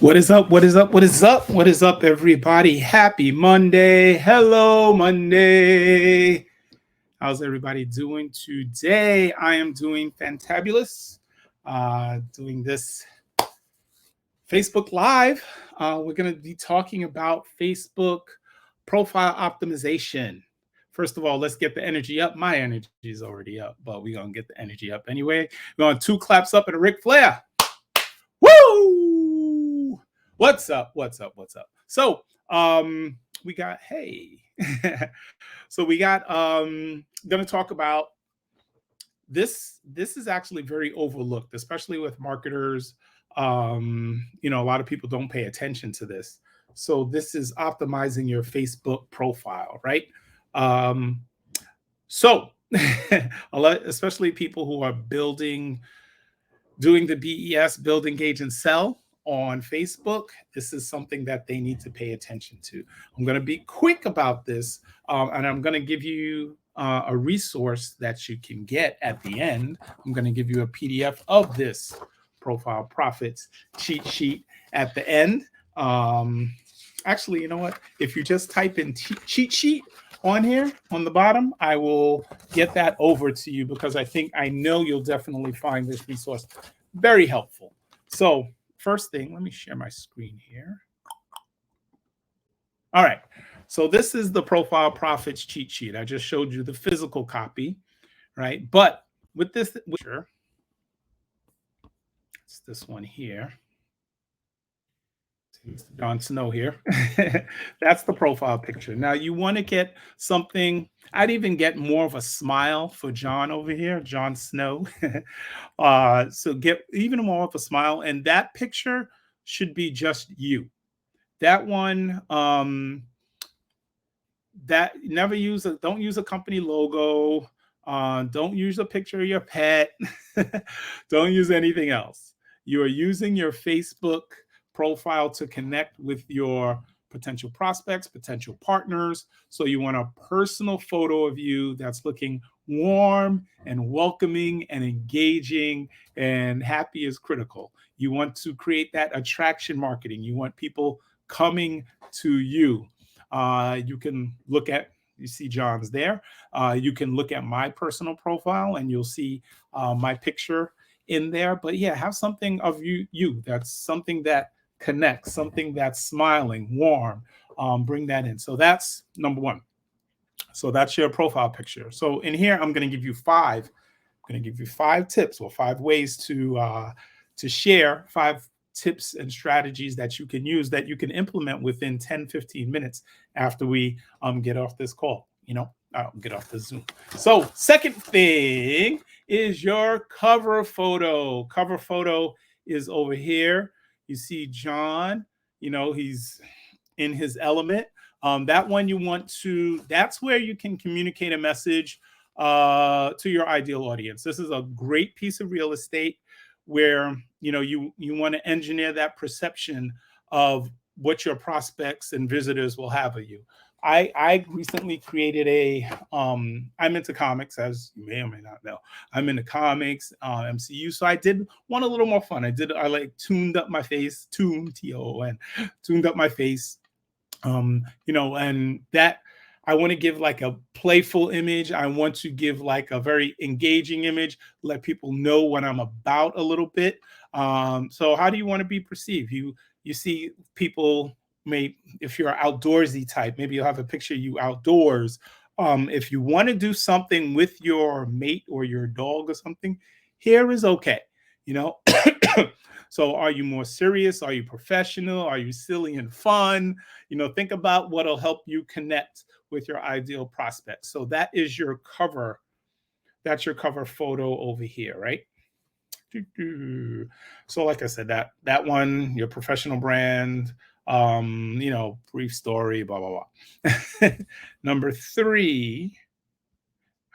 What is up? What is up? What is up? What is up, everybody? Happy Monday. Hello, Monday. How's everybody doing today? I am doing fantabulous. Doing this Facebook Live. We're going to be talking about Facebook profile optimization. First of all, let's get the energy up. My energy is already up, but we're going to get the energy up anyway. We're going two claps up and a Ric Flair. Woo! What's up? What's up? What's up? So, we got so we got going to talk about this. This is actually very overlooked, especially with marketers. A lot of people don't pay attention to this. So this is optimizing your Facebook profile, right? So especially people who are doing the BES, build, engage, and sell on Facebook. This is something that they need to pay attention to. I'm going to be quick about this, and I'm going to give you a resource that you can get at the end. I'm going to give you a PDF of this profile profits cheat sheet at the end. Actually, you know what? If you just type in cheat sheet on here on the bottom, I will get that over to you because I know you'll definitely find this resource very helpful. So first thing, let me share my screen here. All right. So this is the profile profits cheat sheet. I just showed you the physical copy, right? But with this, it's this one here. Jon Snow here. That's the profile picture. Now you want to get something. I'd even get more of a smile for John over here, Jon Snow. So get even more of a smile, and that picture should be just you. That one, that don't use a company logo. Don't use a picture of your pet. Don't use anything else. You are using your Facebook profile to connect with your potential prospects, potential partners. So you want a personal photo of you that's looking warm and welcoming and engaging, and happy is critical. You want to create that attraction marketing. You want people coming to you. You can look at, you see John's there. You can look at my personal profile and you'll see my picture in there. But yeah, have something of you that's something that connects, something that's smiling, warm. Bring that in. So that's number one. So that's your profile picture. So in here, I'm going to give you five tips or 5 ways to share 5 tips and strategies that you can use, that you can implement within 10-15 minutes after we get off this call. Get off the Zoom. So second thing is your cover photo. Cover photo is over here. You see John, he's in his element. That one that's where you can communicate a message to your ideal audience. This is a great piece of real estate where, you want to engineer that perception of what your prospects and visitors will have of you. I recently created I'm into comics, as you may or may not know. I'm into comics, MCU. So I did one a little more fun. I tuned up my face, TOON, tuned up my face. And that I want to give like a playful image. I want to give like a very engaging image, let people know what I'm about a little bit. So how do you want to be perceived? You see people, if you're an outdoorsy type, maybe you'll have a picture of you outdoors. If you want to do something with your mate or your dog or something, here is okay. So are you more serious? Are you professional? Are you silly and fun? Think about what'll help you connect with your ideal prospects. So that is your cover. That's your cover photo over here, right? So like I said, that one, your professional brand, brief story, blah, blah, blah. Number 3,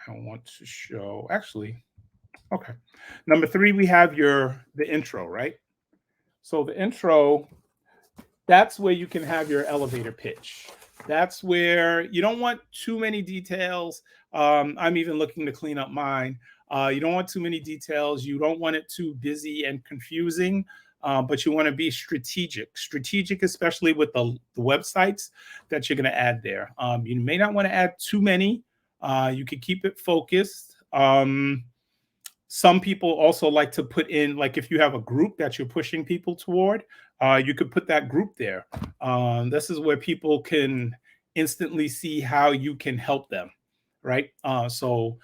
I want to show, actually, okay. Number 3, we have the intro, right? So the intro, that's where you can have your elevator pitch. That's where you don't want too many details. I'm even looking to clean up mine. You don't want too many details. You don't want it too busy and confusing. but you want to be strategic, especially with the websites that you're going to add there. You may not want to add too many. You could keep it focused. Some people also like to put in, like, if you have a group that you're pushing people toward, you could put that group there. This is where people can instantly see how you can help them, right? So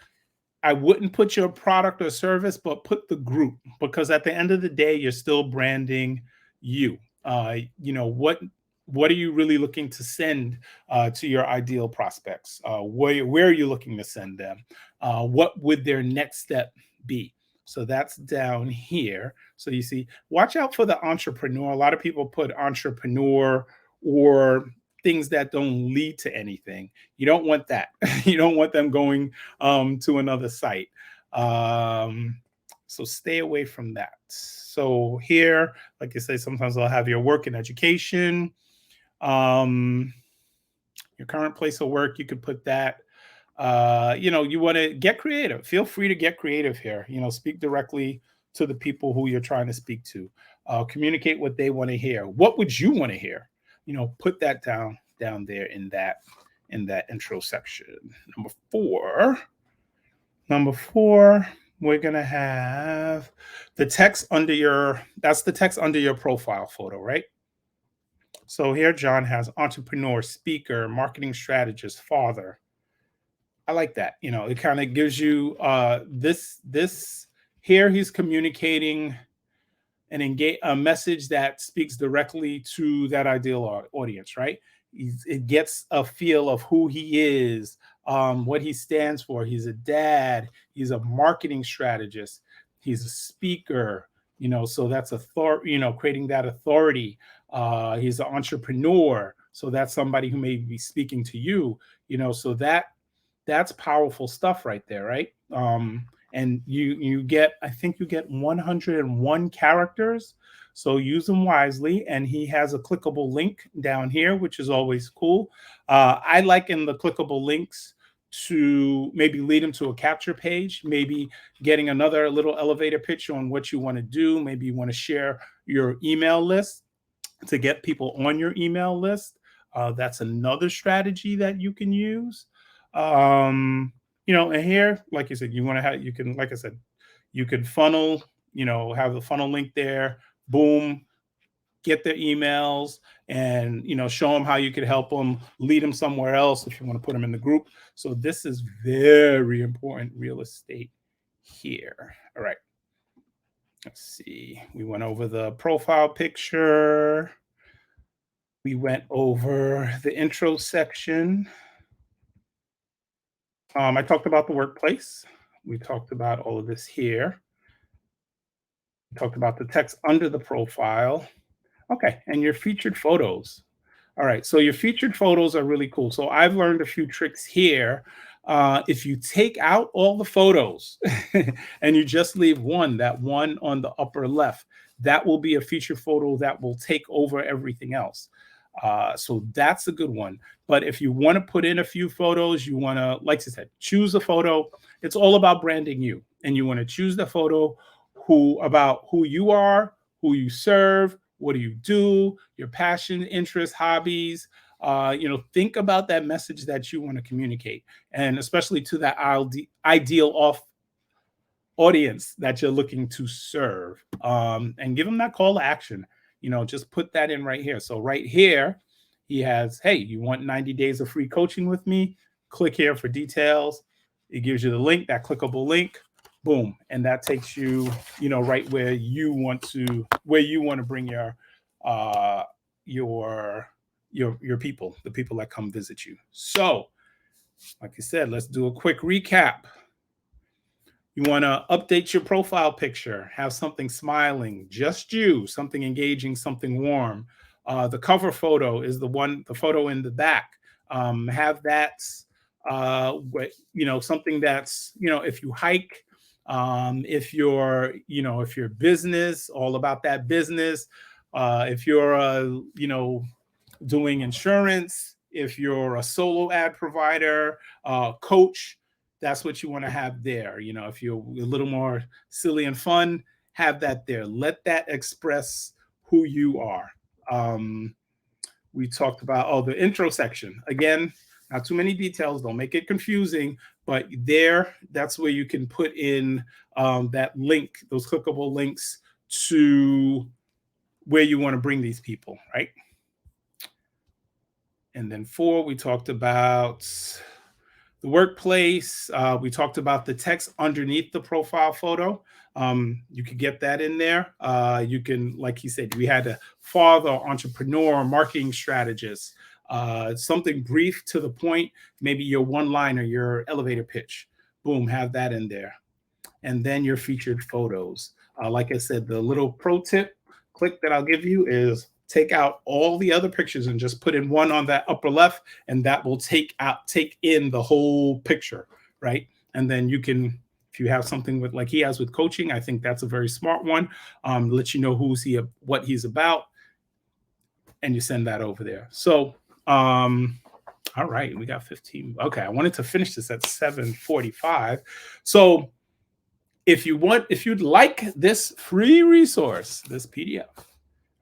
I wouldn't put your product or service, but put the group, because at the end of the day, you're still branding you. What are you really looking to send to your ideal prospects? Where are you looking to send them? What would their next step be? So that's down here. So you see, watch out for the entrepreneur. A lot of people put entrepreneur or things that don't lead to anything. You don't want that. You don't want them going to another site. So stay away from that. So here, like I say, sometimes I'll have your work and education, your current place of work. You could put that. You want to get creative. Feel free to get creative here. Speak directly to the people who you're trying to speak to. Communicate what they want to hear. What would you want to hear? Put that down there in that intro section. Number four, we're gonna have the text under that's the text under your profile photo, right? So here John has entrepreneur, speaker, marketing strategist, father. I like that. It kind of gives you this here he's communicating a message that speaks directly to that ideal audience, right? It gets a feel of who he is, what he stands for. He's a dad. He's a marketing strategist. He's a speaker. So that's creating that authority. He's an entrepreneur. So that's somebody who may be speaking to you. So that's powerful stuff right there, right? And you get, I think you get 101 characters, so use them wisely. And he has a clickable link down here, which is always cool. I like in the clickable links to maybe lead them to a capture page, maybe getting another little elevator pitch on what you want to do. Maybe you want to share your email list to get people on your email list. That's another strategy that you can use. And here, like you said, like I said, you can funnel, have the funnel link there, boom, get their emails, and, show them how you could help them, lead them somewhere else if you want to put them in the group. So this is very important real estate here. All right. Let's see. We went over the profile picture. We went over the intro section. I talked about the workplace. We talked about all of this here. We talked about the text under the profile. Okay, and your featured photos. All right, so your featured photos are really cool. So I've learned a few tricks here. If you take out all the photos and you just leave that one on the upper left, that will be a featured photo that will take over everything else. So that's a good one. But if you want to put in a few photos, you want to, like I said, choose a photo. It's all about branding you. And you want to choose the photo about who you are, who you serve, what do you do, your passion, interests, hobbies. Think about that message that you want to communicate, and especially to that ideal audience that you're looking to serve, and give them that call to action. Just put that in right here. So right here, he has, hey, you want 90 days of free coaching with me? Click here for details. It gives you the link, that clickable link. Boom, and that takes you, right where you want to bring your people, the people that come visit you. So, like I said, let's do a quick recap. You want to update your profile picture, have something smiling, just you, something engaging, something warm. The cover photo is the photo in the back. Have that, something that's, if you hike, if you're business, all about that business. If you're, doing insurance, if you're a solo ad provider, coach, that's what you want to have there. If you're a little more silly and fun, have that there. Let that express who you are. Um, we talked about, oh, the intro section. Again, not too many details. Don't make it confusing. But there, that's where you can put in that link, those clickable links to where you want to bring these people, right? And then 4, we talked about the workplace. We talked about the text underneath the profile photo. You could get that in there. You can, like he said, we had a father, entrepreneur, marketing strategist, something brief to the point, maybe your one-liner, your elevator pitch. Boom, have that in there. And then your featured photos. Like I said, the little pro tip click that I'll give you is take out all the other pictures and just put in one on that upper left, and that will take in the whole picture, right? And then you can, if you have something with like he has with coaching, I think that's a very smart one. Let you know what he's about, and you send that over there. So all right, we got 15. Okay, I wanted to finish this at 7:45. So if you'd like this free resource, this PDF,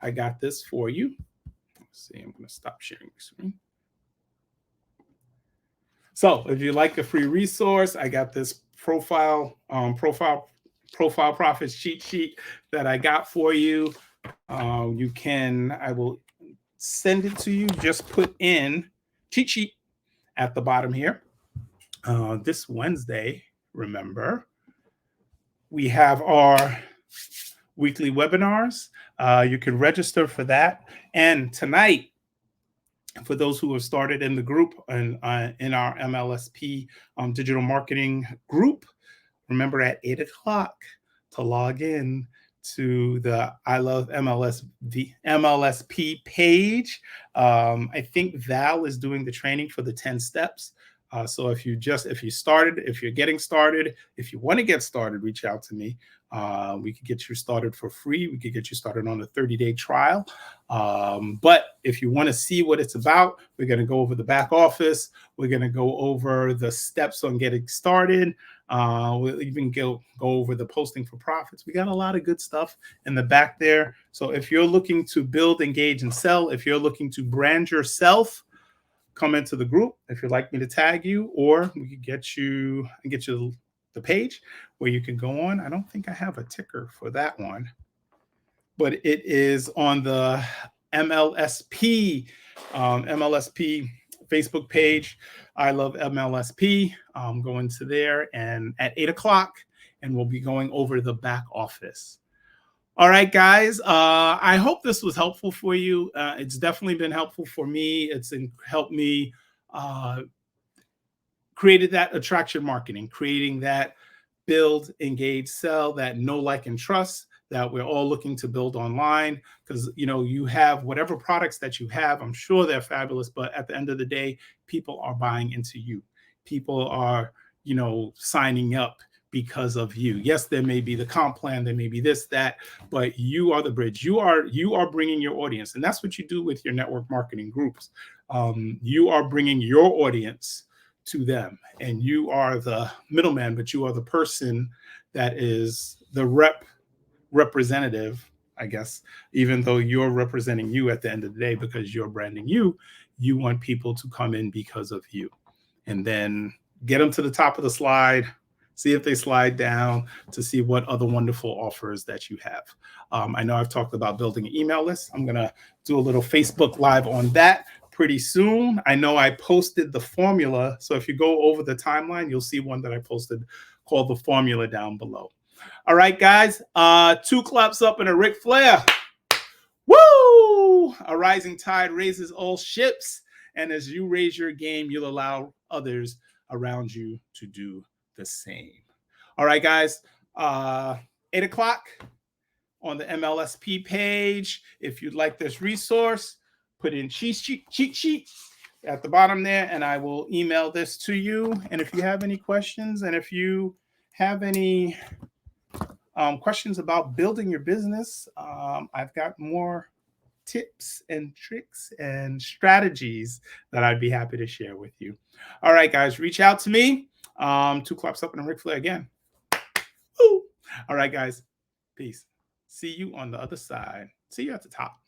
I got this for you. Let's see, I'm going to stop sharing the screen. So if you like a free resource, I got this profile profits cheat sheet that I got for you. I will send it to you. Just put in cheat sheet at the bottom here. This Wednesday, remember, we have our weekly webinars. You can register for that. And tonight, for those who have started in the group and in our MLSP digital marketing group, remember at 8 o'clock to log in to the I Love MLSP page. I think Val is doing the training for the 10 steps. So if you're getting started, if you want to get started, reach out to me. We could get you started for free. We could get you started on a 30-day trial. But if you want to see what it's about, we're going to go over the back office. We're going to go over the steps on getting started. We'll even go over the posting for profits. We got a lot of good stuff in the back there. So if you're looking to build, engage, and sell, if you're looking to brand yourself, come into the group. If you'd like me to tag you, or we could get you the page where you can go on. I don't think I have a ticker for that one, but it is on the MLSP Facebook page. I Love MLSP. Go into there and at 8 o'clock, and we'll be going over the back office. All right, guys. I hope this was helpful for you. It's definitely been helpful for me. It's helped me created that attraction marketing, creating that build, engage, sell, that know, like, and trust that we're all looking to build online. Because you have whatever products that you have, I'm sure they're fabulous, but at the end of the day, people are buying into you. People are signing up because of you. Yes, there may be the comp plan, there may be this, that, but you are the bridge. You are bringing your audience, and that's what you do with your network marketing groups. You are bringing your audience to them, and you are the middleman, but you are the person that is the representative, I guess, even though you're representing you at the end of the day, because you're branding you want people to come in because of you, and then get them to the top of the slide, see if they slide down to see what other wonderful offers that you have. I know I've talked about building an email list. I'm going to do a little Facebook Live on that pretty soon. I know I posted the formula. So if you go over the timeline, you'll see one that I posted called the formula down below. All right, guys. 2 claps up and a Ric Flair. Woo! A rising tide raises all ships. And as you raise your game, you'll allow others around you to do the same. All right, guys. 8 o'clock on the MLSP page. If you'd like this resource, put in cheat sheet at the bottom there, and I will email this to you. And if you have any questions, and if you have any questions about building your business, I've got more tips and tricks and strategies that I'd be happy to share with you. All right, guys, reach out to me. 2 claps up and a Ric Flair again. Woo! All right, guys. Peace. See you on the other side. See you at the top.